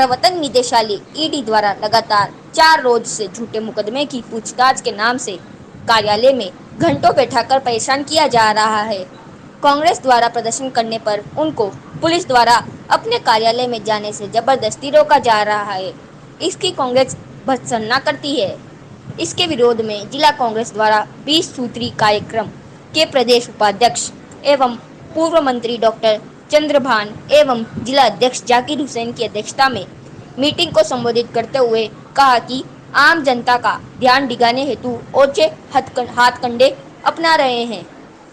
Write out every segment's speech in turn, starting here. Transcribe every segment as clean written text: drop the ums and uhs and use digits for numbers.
प्रवर्तन निदेशालय ईडी द्वारा लगातार 4 रोज से झूठे मुकदमे की पूछताछ के नाम से कार्यालय में घंटों बैठाकर परेशान किया जा रहा है। कांग्रेस द्वारा प्रदर्शन करने पर उनको पुलिस द्वारा अपने कार्यालय में जाने से जबरदस्ती रोका जा रहा है। इसकी कांग्रेस भर्त्सना करती है। इसके विरोध में जिला कांग्रेस द्वारा 20 सूत्री कार्यक्रम के प्रदेश उपाध्यक्ष एवं पूर्व मंत्री डॉक्टर चंद्रभान एवं जिला अध्यक्ष जाकिर हुसैन की अध्यक्षता में मीटिंग को संबोधित करते हुए कहा कि आम जनता का ध्यान दिलाने हेतु ओछे हाथकंडे अपना रहे हैं।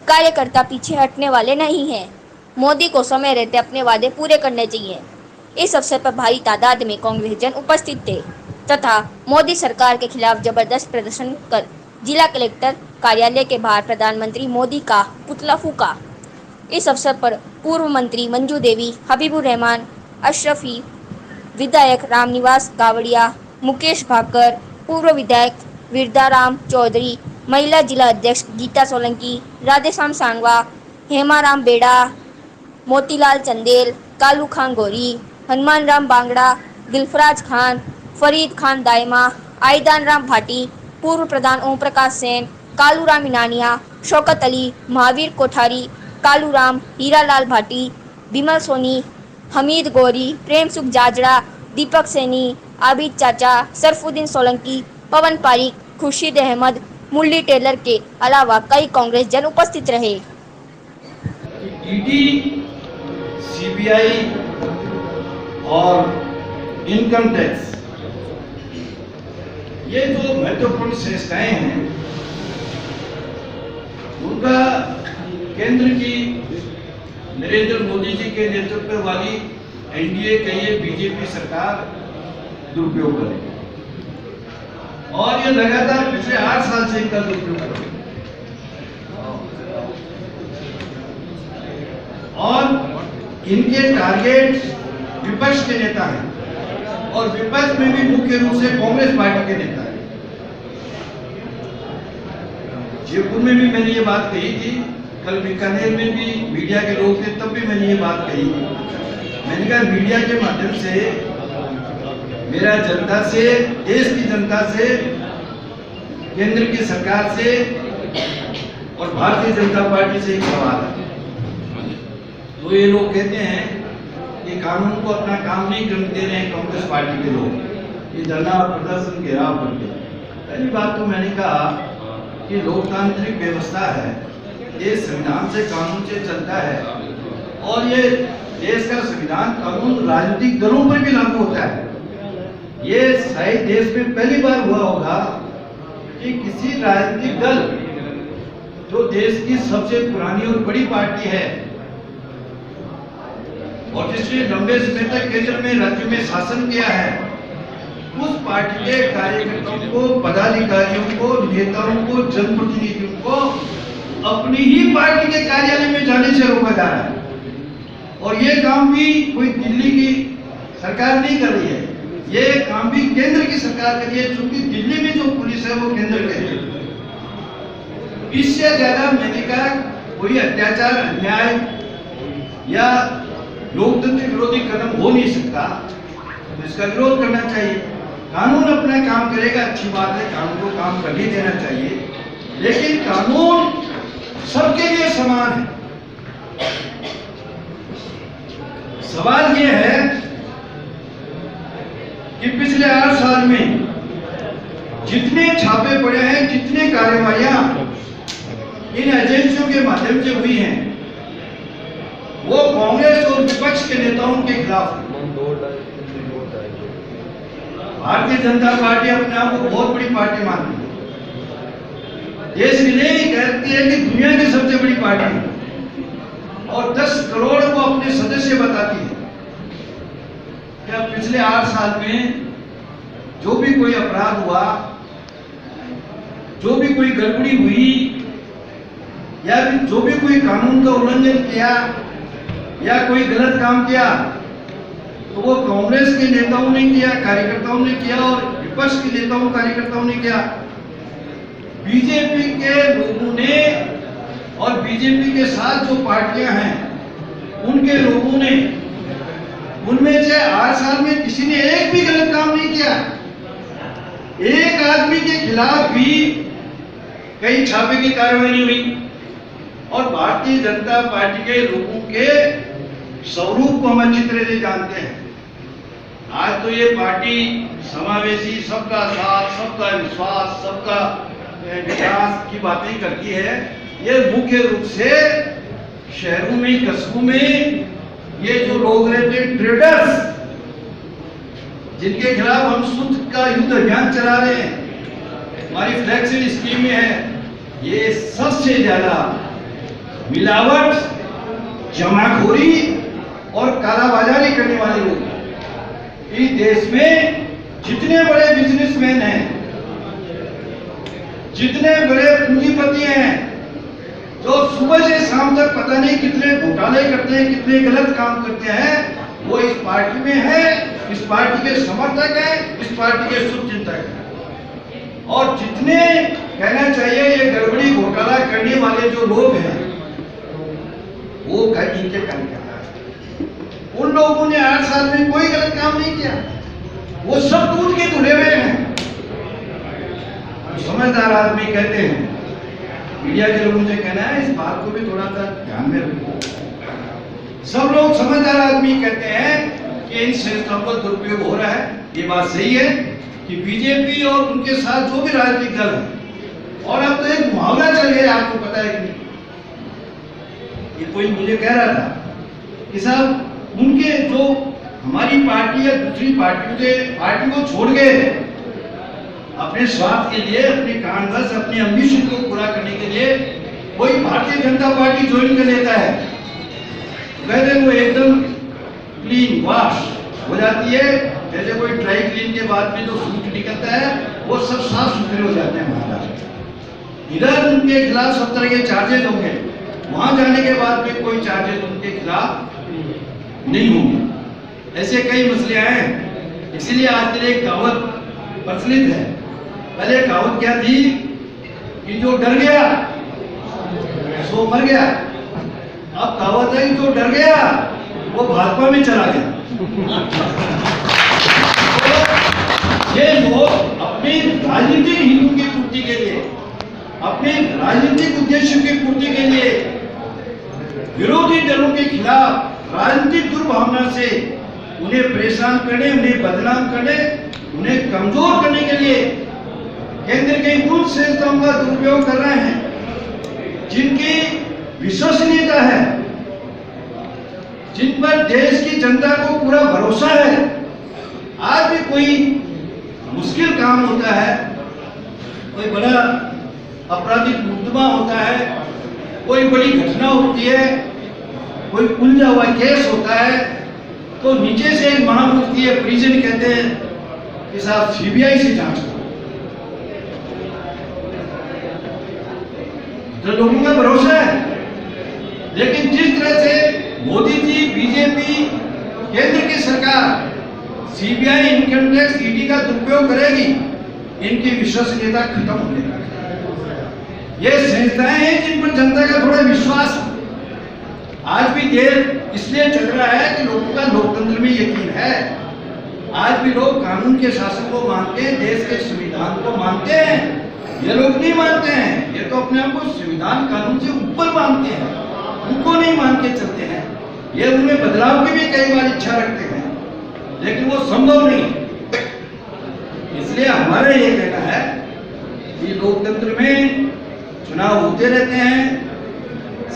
कार्यकर्ता पीछे हटने वाले नहीं हैं। मोदी को समय रहते अपने वादे पूरे करने चाहिए। इस अवसर पर भारी तादाद में कांग्रेसजन उपस्थित थे तथा मोदी सरकार के खिलाफ जबरदस्त प्रदर्शन कर जिला कलेक्टर कार्यालय के बाहर प्रधानमंत्री मोदी का पुतला फूका। इस अवसर पर पूर्व मंत्री मंजू देवी, हबीबुर रहमान अशरफी, विधायक रामनिवास गावड़िया, मुकेश भाकर, पूर्व विधायक वीरदाराम चौधरी, महिला जिला अध्यक्ष गीता सोलंकी, राधेश्याम सांगवा, हेमाराम बेड़ा, मोतीलाल चंदेल, कालू खान गोरी, हनुमान राम बांगड़ा, दिलफराज खान, फरीद खान दायमा, आईदान राम भाटी, पूर्व प्रधान ओम प्रकाश सेन, कालूराम इनानिया, शौकत अली, महावीर कोठारी, कालूराम, हीरालाल भाटी, बिमल सोनी, हमीद गौरी, प्रेम सुख जाजड़ा, दीपक सैनी, आबिद चाचा, सरफुद्दीन सोलंकी, पवन पारिक, खुर्शीद अहमद, मुरली टेलर के अलावा कई कांग्रेस जन उपस्थित रहे। ईडी, सीबीआई और इनकम टैक्स ये जो महत्वपूर्ण संस्थाएं हैं उनका केंद्र की नरेंद्र मोदी जी के नेतृत्व वाली एनडीए कहिए बीजेपी सरकार दुरुपयोग करेगी और ये लगातार पिछले 8 साल से इनका दुरुपयोग करेगी और इनके टारगेट विपक्ष के नेता हैं और विपक्ष में भी मुख्य रूप से कांग्रेस पार्टी के नेता हैं। जयपुर में भी मैंने ये बात कही थी, कल बीकानेर में भी मीडिया के लोग थे तब भी मैंने ये बात कही थी। मैंने कहा मीडिया के माध्यम से मेरा जनता से, देश की जनता से, केंद्र की सरकार से और भारतीय जनता पार्टी से एक सवाल है। तो ये लोग कहते हैं कि कानून को अपना काम नहीं करने दे रहे हैं कांग्रेस पार्टी के लोग, ये धरना और प्रदर्शन घेराव करते हैं। पहली बात तो मैंने कहा कि लोकतांत्रिक व्यवस्था है, ये संविधान से कानून से चलता है और ये देश का संविधान कानून राजनीतिक दलों पर भी लागू होता है। ये शायद देश में पहली बार हुआ होगा कि किसी राजनीतिक दल जो देश की सबसे पुरानी और बड़ी पार्टी है और जिसने लंबे समय तक केंद्र में राज्य में शासन किया है, उस पार्टी के कार्यकर्ताओं को, पदाधिकारियों को, नेताओं को, जनप्रतिनिधियों को अपनी ही पार्टी के कार्यालय में जाने से रोका जा रहा है। और ये काम भी कोई दिल्ली की सरकार नहीं कर रही है, ये काम भी केंद्र की सरकार कर रही है, क्योंकि दिल्ली में जो पुलिस है वो केंद्र की है। इससे ज्यादा मैंने कहा कोई अत्याचार, अन्याय या लोकतंत्र विरोधी कदम हो नहीं सकता, तो इसका विरोध करना चाहिए। कानून अपना काम करेगा, अच्छी बात है, कानून को काम करने देना चाहिए, लेकिन कानून सबके लिए समान है। सवाल यह है कि पिछले 8 साल में जितने छापे पड़े हैं, जितने कार्रवाइयां इन एजेंसियों के माध्यम से हुई हैं, वो कांग्रेस और विपक्ष के नेताओं के खिलाफ है। भारतीय जनता पार्टी अपने आप को बहुत बड़ी पार्टी मानती है, देश के लिए कहती है कि दुनिया की सबसे बड़ी पार्टी है और 10 करोड़ को अपने सदस्य बताती है। क्या पिछले 8 साल में जो भी कोई अपराध हुआ, जो भी कोई गड़बड़ी हुई या जो भी कोई कानून का उल्लंघन किया या कोई गलत काम किया, तो वो कांग्रेस के नेताओं ने किया, कार्यकर्ताओं ने किया और विपक्ष के नेताओं कार्यकर्ताओं ने किया। बीजेपी के लोगों ने और बीजेपी के साथ जो पार्टियां हैं उनके लोगों ने उनमें से 8 साल में किसी ने एक भी गलत काम नहीं किया। एक आदमी के खिलाफ भी कई छापे की कार्रवाई नहीं हुई। और भारतीय जनता पार्टी के लोगों के स्वरूप को हम अच्छी तरह से जानते हैं। आज तो ये पार्टी समावेशी, सबका साथ, सबका विश्वास, सबका विकास की बातें करती है। ये मुख्य रूप से शहरों में, कस्बों में ये जो लोग रहते हैं, ट्रेडर्स, जिनके खिलाफ हम शुद्ध का युद्ध अभियान चला रहे हैं, हमारी फ्लैगशिप स्कीम में है, ये सबसे ज्यादा मिलावट, जमाखोरी और कालाबाजारी करने वाले लोग इस देश में जितने बड़े बिजनेसमैन हैं, जितने बड़े पूंजीपति हैं, जो सुबह से शाम तक पता नहीं कितने घोटाले करते हैं, कितने गलत काम करते हैं, वो इस पार्टी में है, इस पार्टी के समर्थक हैं, इस पार्टी के शुभचिंतक हैं। और जितने कहना चाहिए ये गड़बड़ी घोटाला करने वाले जो लोग हैं, वो इनके कार्यकर्ता हैं। उन लोगों ने 8 साल में कोई गलत काम नहीं किया, वो सब दूध के धुले हुए हैं। समझदार आदमी कहते हैं, मीडिया के लोगों से कहना है इस बात को भी थोड़ा सा ध्यान में रखो। सब लोग समझदार आदमी कहते हैं कि इन संस्थाओं का दुरुपयोग हो रहा है। ये बात सही है कि बीजेपी और उनके साथ जो भी राजनीतिक दल है, और अब तो एक मुहावरा चल गया, आपको पता है कि नहीं? ये कोई मुझे कह रहा था कि साहब उनके जो हमारी पार्टी या दूसरी पार्टियों से पार्टी को छोड़ गए अपने स्वार्थ के लिए, अपने कारणवश, अपने एम्बिशन को पूरा करने के लिए कोई भारतीय जनता पार्टी ज्वाइन कर लेता है, कहते वो एकदम क्लीन वॉश हो जाती है। जैसे कोई ड्राई क्लीन के बाद में जो सूट निकलता है, वो सब साफ सुथरे हो जाते हैं महाराज। इधर उनके खिलाफ सब तरह के चार्जेस होंगे, वहां जाने के बाद में कोई चार्जेस उनके खिलाफ नहीं होंगे। ऐसे कई मसले हैं। इसीलिए आज के लिए एक कहावत प्रचलित है। पहले कहावत क्या थी कि जो डर गया सो मर गया। अब कहावत है कि जो डर गया वो भाजपा में चला गया। तो ये लोग अपनी राजनीतिक हितों की पूर्ति के लिए, अपने राजनीतिक उद्देश्यों की पूर्ति के लिए विरोधी दलों के खिलाफ राजनीतिक दुर्भावना से उन्हें परेशान करने, उन्हें बदनाम करने, उन्हें कमजोर करने के लिए केंद्र के उन संस्थाओं का दुरुपयोग कर रहे हैं जिनकी विश्वसनीयता है, जिन पर देश की जनता को पूरा भरोसा है। आज भी कोई मुश्किल काम होता है, कोई बड़ा आपराधिक मुकदमा होता है, कोई बड़ी घटना होती है, कोई उलझा हुआ केस होता है, तो नीचे से एक मांग उठती है, प्रिजन कहते हैं कि साहब सीबीआई से जांच करो। तो लोगों का भरोसा है, लेकिन जिस तरह से मोदी जी, बीजेपी, केंद्र की सरकार सीबीआई, इनकम टैक्स, ईडी का दुरुपयोग करेगी, इनकी विश्वसनीयता खत्म होने लगेगी। ये संस्थाएं हैं जिन पर जनता का थोड़ा विश्वास है। आज भी देश इसलिए चल रहा है कि लोगों का लोकतंत्र में यकीन है। आज भी लोग कानून के शासन को मानते हैं, देश के संविधान को मानते हैं। ये लोग नहीं मानते हैं, ये तो अपने आप को संविधान कानून से ऊपर मानते हैं, उनको नहीं मान के चलते हैं। ये उनमें बदलाव की भी कई बार इच्छा रखते हैं, लेकिन वो संभव नहीं। इसलिए हमारा ये कहना है कि लोकतंत्र में चुनाव होते रहते हैं,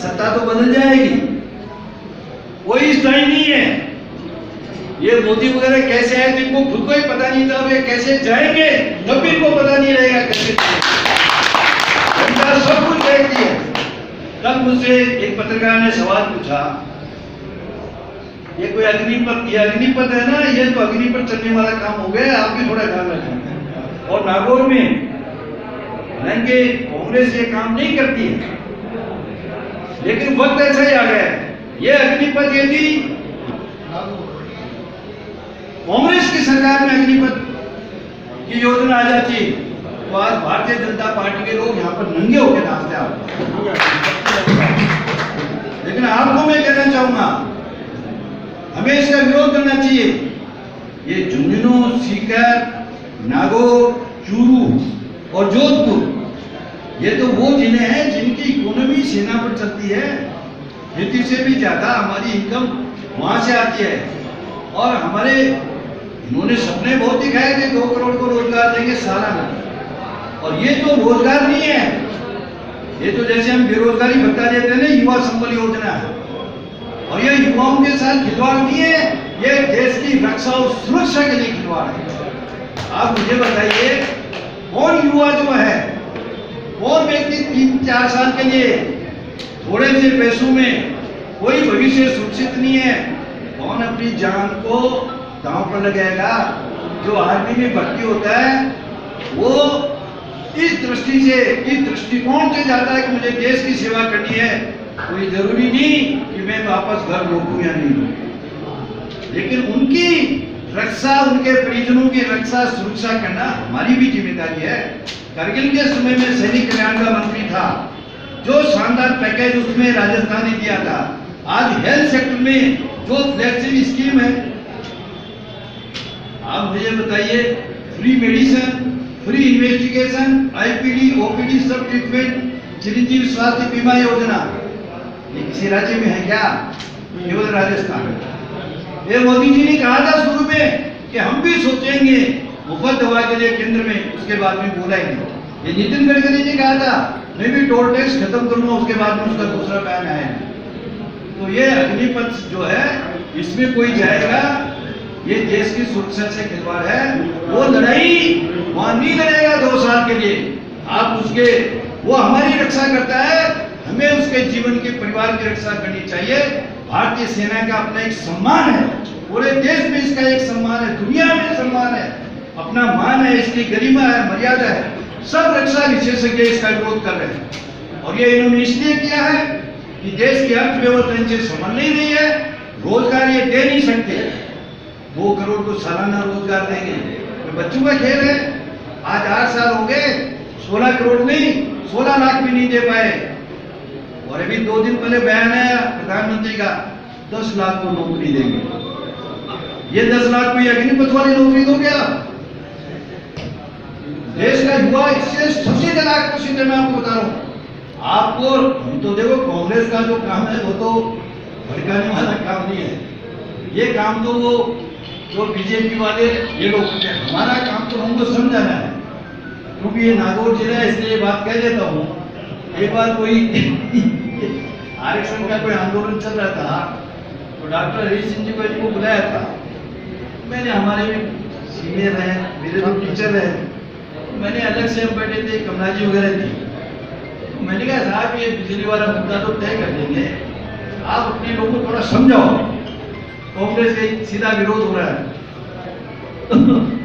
सत्ता तो बदल जाएगी, कोई स्थायी नहीं है। ये मोदी वगैरह कैसे आए, जिनको खुद को ही पता नहीं था वे कैसे जाएंगे, तब भी इनको पता नहीं रहेगा कैसे। सब कुछ देखती है। कल मुझसे एक पत्रकार ने सवाल पूछा, ये कोई अग्निपथ, ये अग्निपथ है ना, ये तो अग्नि पर चलने वाला काम हो गया, आप भी थोड़ा ध्यान रखें। और नागौर में हालांकि कांग्रेस ये काम नहीं करती है, लेकिन वक्त ऐसा ही आ गया है। ये अग्निपथ यदि कांग्रेस की सरकार में अग्निपथ की योजना आ जाती तो आज भारतीय जनता पार्टी के लोग यहाँ पर नंगे होकर नाचते आप। लेकिन आपको मैं कहना चाहूंगा, हमें इसका विरोध करना चाहिए। ये झुंझुनू, सीकर, नागौर, चूरू और जोधपुर, ये तो वो जिले हैं जिनकी इकोनॉमी सेना पर चलती है। खेती से भी ज्यादा हमारी इनकम वहां से आती है। और हमारे इन्होंने सपने बहुत दिखाए थे, 2 करोड़ को रोजगार देंगे सालाना, और ये तो रोजगार नहीं है, ये तो जैसे हम बेरोजगारी भत्ता देते हैं ना, युवा संबल योजना है। और ये युवाओं के साथ खिलवाड़ नहीं है, ये देश की रक्षा और सुरक्षा के लिए खिलवाड़ है। आप मुझे बताइए, कौन युवा जो है, कौन व्यक्ति 3-4 साल के लिए थोड़े से पैसों में कोई भविष्य सुरक्षित नहीं है, कौन अपनी जान को दांव पर लगाएगा? जो आर्मी में भर्ती होता है वो इस दृष्टि से, इस दृष्टिकोण से जाता है कि मुझे देश की सेवा करनी है, कोई जरूरी नहीं कि मैं वापस घर लौटूं या नहीं। लेकिन उनकी रक्षा, उनके परिजनों की रक्षा सुरक्षा करना हमारी भी जिम्मेदारी है। करगिल के समय में सैनिक कल्याण का मंत्री था, जो शानदार पैकेज उसमें राजस्थान ने दिया था। आज हेल्थ सेक्टर में जो फ्लैगशिप स्कीम है, आप मुझे बताइए, free medicine, free investigation, IPD, OPD सब ट्रीटमेंट, चिरंजीवी स्वास्थ्य बीमा योजना, ये किसी राज्य में है क्या? केवल राजस्थान। ये मोदी जी ने कहा था शुरू में कि हम भी सोचेंगे मुफ्त दवा के लिए केंद्र में, उसके बाद में बोलेंगे। ये नितिन गडकरी ने कहा था मैं भी टोल टैक्स खत्म करूंगा, उसके बाद में उसका दूसरा बयान आया। तो ये अग्निपथ जो है, इसमें कोई जाएगा, ये देश की सुरक्षा से खिलवाड़ है। वो लड़ाई वहां नहीं लड़ेगा 2 साल के लिए, आप उसके, वो हमारी रक्षा करता है, हमें उसके जीवन के, परिवार की रक्षा करनी चाहिए। भारतीय सेना का अपना एक सम्मान है, पूरे देश में इसका एक सम्मान है, दुनिया में सम्मान है, अपना मान है, इसकी गरिमा है, मर्यादा है। सब रक्षा विशेषज्ञ इसका विरोध कर रहे हैं। और ये इन्होंने इसलिए किया है कि देश की अर्थव्यवस्था इनसे संभल नहीं रही है, रोजगार ये दे नहीं सकते। 2 करोड़ को सालाना रोजगार देंगे, तो बच्चों का खेल है। आज 8 साल हो गए, 16 करोड़ नहीं, 16 लाख भी नहीं दे पाए। और अभी 2 दिन पहले बयान आया प्रधानमंत्री का, 10 लाख को नौकरी देंगे। ये 10 लाख को अग्निपथ वाली नौकरी दो क्या? देश का युवा इससे सबसे ज्यादा आकर्षित है। मैं आपको बता रहा हूँ, आपको, हम तो देखो कांग्रेस का जो काम है वो तो भड़काने वाला काम नहीं है, ये काम तो वो जो बीजेपी वाले ये लोग करते हैं। हमारा काम तो हमको समझाना है, क्योंकि ये नागौर जिला है, इसलिए बात कह देता हूँ। एक बार कोई आरक्षण का कोई आंदोलन चल रहा था, तो डॉक्टर हरीश सिंह जी को बुलाया था। मैंने, हमारे सीनियर है, मेरे जो टीचर है, मैंने अलग से हम बैठे थे, कमला जी वगैरह थी, तो मैंने कहा साहब ये बिजली वाला मुद्दा तो तय कर देंगे, आप अपने लोगों को थोड़ा समझाओ, कांग्रेस का सीधा विरोध हो रहा है।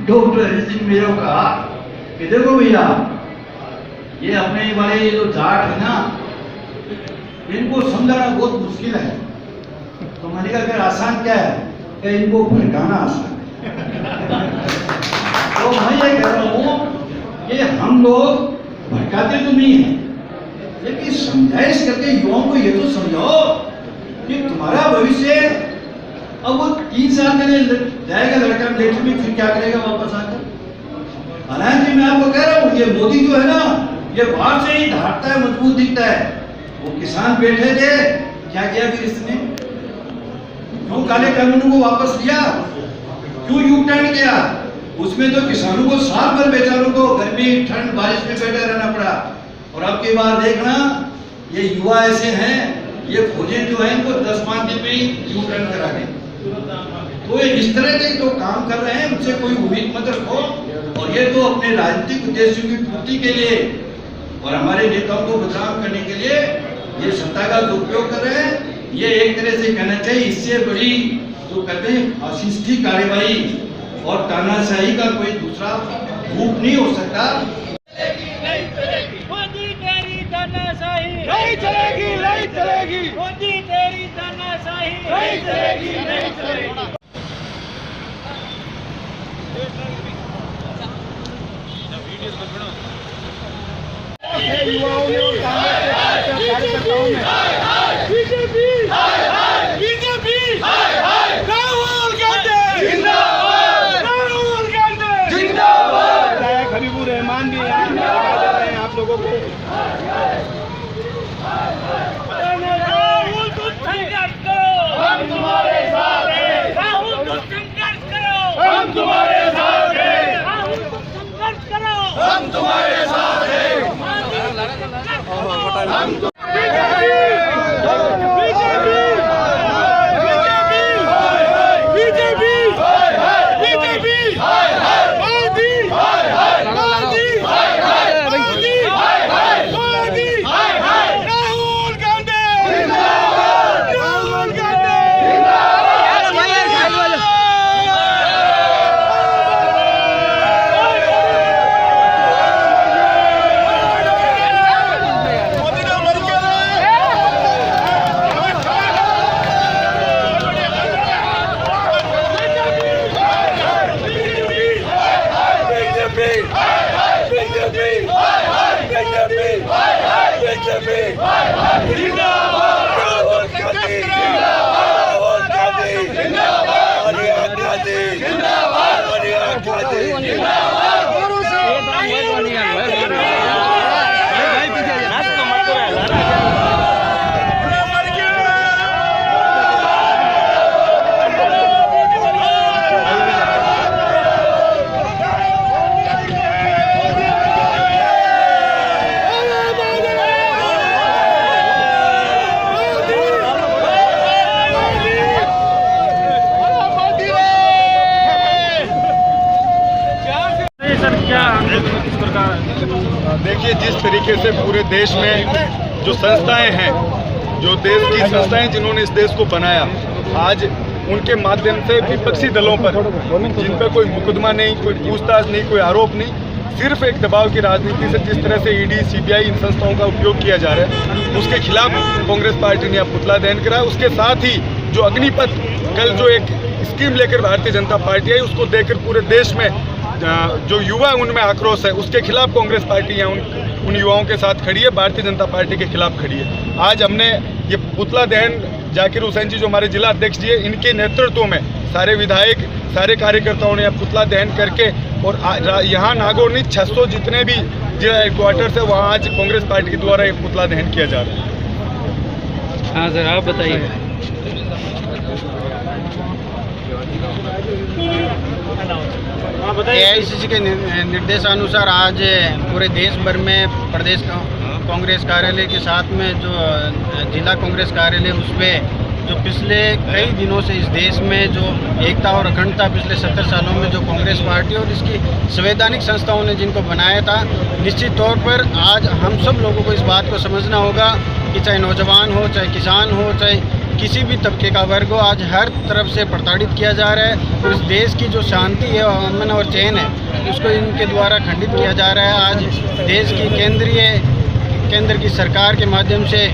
डॉक्टर हरीश सिंह मेरे को कहा कि देखो भैया, ये अपने वाले ये जो जाट है ना, इनको समझाना बहुत मुश्किल है। तो मैंने कहा फिर आसान क्या है? कि इनको भड़काना आसान है। तो मैं ये कह रहा हूँ कि हम लोग भड़काते तो नहीं है, लेकिन समझाइश करके युवाओं को ये तो समझाओ कि तुम्हारा भविष्य, अब वो 3 साल के लिए जाएगा लड़का मिलिट्री में, फिर क्या करेगा वापस आकर? हालांकि मैं आपको कह रहा हूँ, ये मोदी जो है ना, ये बाहर से ही ढांकता है, मजबूत दिखता है। वो किसान बैठे थे, क्या किया फिर इसने? क्यों काले कानूनों को वापस लिया? क्यों यू टर्न किया? उसमें तो किसानों को साल भर बेचारों को गर्मी, ठंड, बारिश में बैठे रहना पड़ा। और अब की बार देखना, ये युवा ऐसे हैं, ये फौजें जो है इनको 10-5 दिन में ही यू टर्न करा दें। तो ये इस तरह के जो काम कर रहे हैं, उनसे कोई उम्मीद मत रखो। और ये तो अपने राजनीतिक उद्देश्यों की पूर्ति के लिए और हमारे नेताओं को बदनाम करने के लिए ये सत्ता का दुरुपयोग कर रहे हैं। ये एक तरह से कहना चाहिए, इससे बड़ी जो कहते हैं फासिस्टी कार्यवाही और तानाशाही का कोई दूसरा रूप नहीं हो सकता। मोदी तेरी तानाशाही नहीं चलेगी, नहीं चलेगी, मोदी तेरी तानाशाही नहीं चलेगी, नहीं चलेगी। युवाओं ने और कार्यकर्ताओं ने बीजेपी बीजेपी राहुल देखिए, जिस तरीके से पूरे देश में जो संस्थाएं हैं, जो देश की संस्थाएं जिन्होंने इस देश को बनाया, आज उनके माध्यम से विपक्षी दलों पर, जिन पर कोई मुकदमा नहीं, कोई पूछताछ नहीं, कोई आरोप नहीं, सिर्फ एक दबाव की राजनीति से जिस तरह से ईडी, सीबीआई इन संस्थाओं का उपयोग किया जा रहा है, उसके खिलाफ कांग्रेस पार्टी ने अब पुतला दहन करा। उसके साथ ही जो अग्निपथ कल जो एक स्कीम लेकर भारतीय जनता पार्टी आई, उसको देखकर पूरे देश में जो युवा उनमें आक्रोश है, उसके खिलाफ कांग्रेस पार्टी यहाँ उन युवाओं के साथ खड़ी है, भारतीय जनता पार्टी के खिलाफ खड़ी है। आज हमने ये पुतला दहन जाकिर हुसैन जी जो हमारे जिला अध्यक्ष जी है, इनके नेतृत्व में सारे विधायक, सारे कार्यकर्ताओं ने पुतला दहन करके, और यहाँ नागौर 600 जितने भी जिला हेडक्वार्टर्स है, वहाँ आज कांग्रेस पार्टी के द्वारा एक पुतला दहन किया जा रहा है। हाँ सर, आप बताइए। AICC के निर्देशानुसार आज पूरे देश भर में प्रदेश कांग्रेस कार्यालय के साथ में जो जिला कांग्रेस कार्यालय, उसमें जो पिछले कई दिनों से इस देश में जो एकता और अखंडता पिछले 70 सालों में जो कांग्रेस पार्टी और इसकी संवैधानिक संस्थाओं ने जिनको बनाया था, निश्चित तौर पर आज हम सब लोगों को इस बात को समझना होगा कि चाहे नौजवान हो, चाहे किसान हो, चाहे किसी भी तबके का वर्ग हो, आज हर तरफ से प्रताड़ित किया जा रहा है और इस देश की जो शांति है, अमन और चैन है, उसको इनके द्वारा खंडित किया जा रहा है। आज देश की केंद्र की सरकार के माध्यम से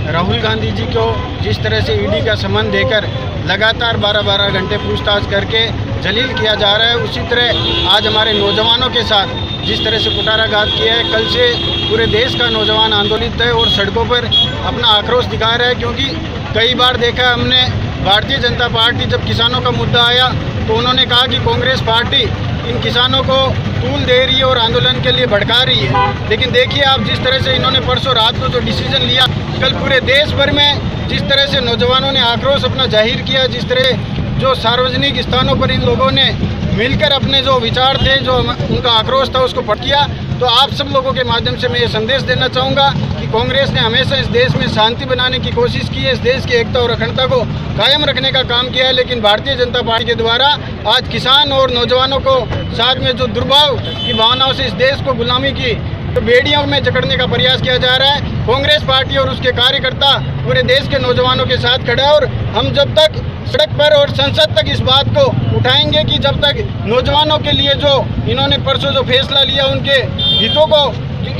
राहुल गांधी जी को जिस तरह से ईडी का सम्मान देकर लगातार 12-12 घंटे पूछताछ करके जलील किया जा रहा है, उसी तरह आज हमारे नौजवानों के साथ जिस तरह से कुठाराघात किया है, कल से पूरे देश का नौजवान आंदोलित है और सड़कों पर अपना आक्रोश दिखा रहा है। क्योंकि कई बार देखा हमने, भारतीय जनता पार्टी जब किसानों का मुद्दा आया तो उन्होंने कहा कि कांग्रेस पार्टी इन किसानों को टूल दे रही है और आंदोलन के लिए भड़का रही है। लेकिन देखिए आप, जिस तरह से इन्होंने परसों रात को जो डिसीजन लिया, कल पूरे देश भर में जिस तरह से नौजवानों ने आक्रोश अपना जाहिर किया, जिस तरह जो सार्वजनिक स्थानों पर इन लोगों ने मिलकर अपने जो विचार थे, जो उनका आक्रोश था, उसको पट किया। तो आप सब लोगों के माध्यम से मैं ये संदेश देना चाहूँगा कि कांग्रेस ने हमेशा इस देश में शांति बनाने की कोशिश की है, इस देश की एकता और अखंडता को कायम रखने का काम किया है। लेकिन भारतीय जनता पार्टी के द्वारा आज किसान और नौजवानों को साथ में जो दुर्भाव की भावनाओं से इस देश को गुलामी की बेड़ियों में जकड़ने का प्रयास किया जा रहा है। कांग्रेस पार्टी और उसके कार्यकर्ता पूरे देश के नौजवानों के साथ खड़े हैं और हम जब तक सड़क पर और संसद तक इस बात को उठाएंगे कि जब तक नौजवानों के लिए जो इन्होंने परसों जो फैसला लिया, उनके हितों को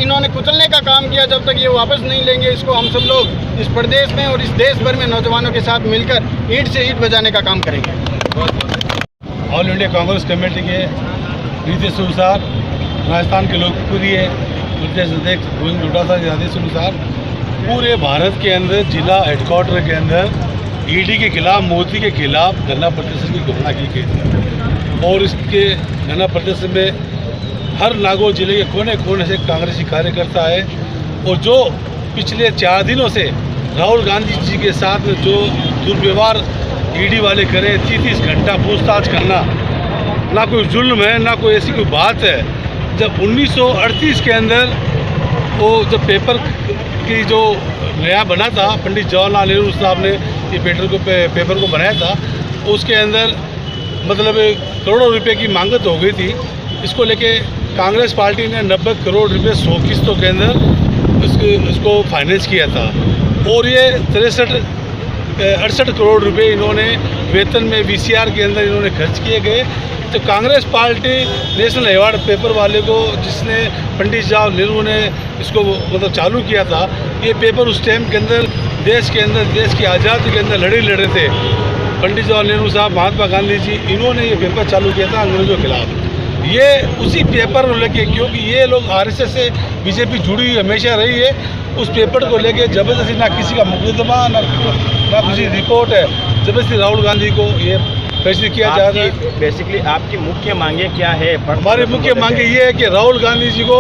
इन्होंने कुचलने का काम किया, जब तक ये वापस नहीं लेंगे, इसको हम सब लोग इस प्रदेश में और इस देश भर में नौजवानों के साथ मिलकर ईंट से ईंट बजाने का काम करेंगे। ऑल इंडिया कांग्रेस कमेटी के निर्देश अनुसार राजस्थान के लोकप्रिय प्रदेश अध्यक्ष गोविंद डोटासरा के आदेश अनुसार पूरे भारत के अंदर जिला हेडक्वार्टर के अंदर ईडी के खिलाफ, मोदी के खिलाफ धरना प्रदर्शन की घोषणा की गई थी। और इसके धरना प्रदर्शन में हर नागौर जिले के कोने कोने से कांग्रेसी कार्यकर्ता आए और जो पिछले 4 दिनों से राहुल गांधी जी के साथ में जो दुर्व्यवहार ईडी वाले करें, 30 घंटा पूछताछ करना, ना कोई जुल्म है, ना कोई ऐसी कोई बात है। जब 1938 के अंदर वो जब पेपर कि जो नया बना था, पंडित जवाहरलाल नेहरू साहब ने ये पेपर को बनाया था, उसके अंदर मतलब करोड़ों रुपए की मांगत हो गई थी। इसको लेके कांग्रेस पार्टी ने 90 करोड़ रुपए 100 किस्तों के अंदर इसको फाइनेंस किया था और ये 68 करोड़ रुपए इन्होंने वेतन में VCR के अंदर इन्होंने खर्च किए गए। तो Congress party national award paper वाले को, जिसने पंडित जवाहरलाल नेहरू ने इसको मतलब चालू किया था, ये पेपर उस टाइम के अंदर देश की आज़ादी के अंदर लड़े लड़ रहे थे। पंडित जवाहरलाल नेहरू साहब, महात्मा गांधी जी, इन्होंने ये पेपर चालू किया था अंग्रेज़ों के खिलाफ। ये उसी पेपर को लेके, क्योंकि ये लोग RSS से बीजेपी जुड़ी हुई हमेशा रही है, उस पेपर को लेके जबरदस्ती ना किसी का मुकदमा ना किसी रिपोर्ट है, जबरदस्ती राहुल गांधी को ये फैसले किया जा रहा है। बेसिकली आपकी मुख्य मांगे क्या है? हमारी मुख्य मांगे ये है कि राहुल गांधी जी को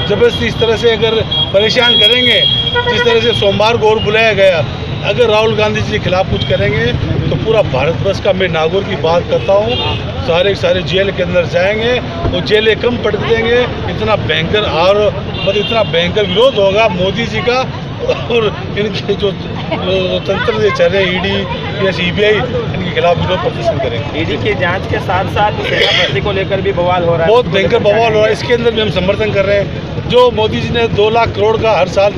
जबरदस्ती इस तरह से अगर परेशान करेंगे, जिस तरह से सोमवार को और बुलाया गया, अगर राहुल गांधी जी के खिलाफ कुछ करेंगे तो पूरा भारतवर्ष का, मैं नागौर की बात करता हूँ, सारे जेल के अंदर जाएंगे और जेलें कम पड़ देंगे। इतना भयंकर इतना भयंकर विरोध होगा मोदी जी का और इनके जो तंत्र चल रहे ED या CBI, इनके खिलाफ विरोध प्रदर्शन करेंगे। ED की जांच के साथ साथ सेना भर्ती को लेकर भी बवाल हो रहा है। बहुत भयंकर बवाल हो रहा है, इसके अंदर भी हम समर्थन कर रहे हैं। जो मोदी जी ने 2 लाख करोड़ का हर साल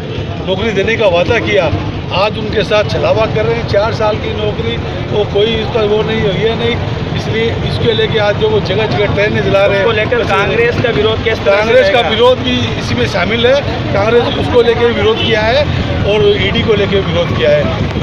नौकरी देने का वादा किया, आज उनके साथ छलावा कर रहे हैं। 4 साल की नौकरी, वो कोई इसका वो नहीं है, ये नहीं, इसलिए इसके लेके आज जो वो जगह जगह ट्रेनें चला रहे हैं। उसको लेकर कांग्रेस का विरोध किस तरह से कांग्रेस का रहेगा? विरोध भी इसी में शामिल है। कांग्रेस उसको लेके विरोध किया है और ED को लेके विरोध किया है।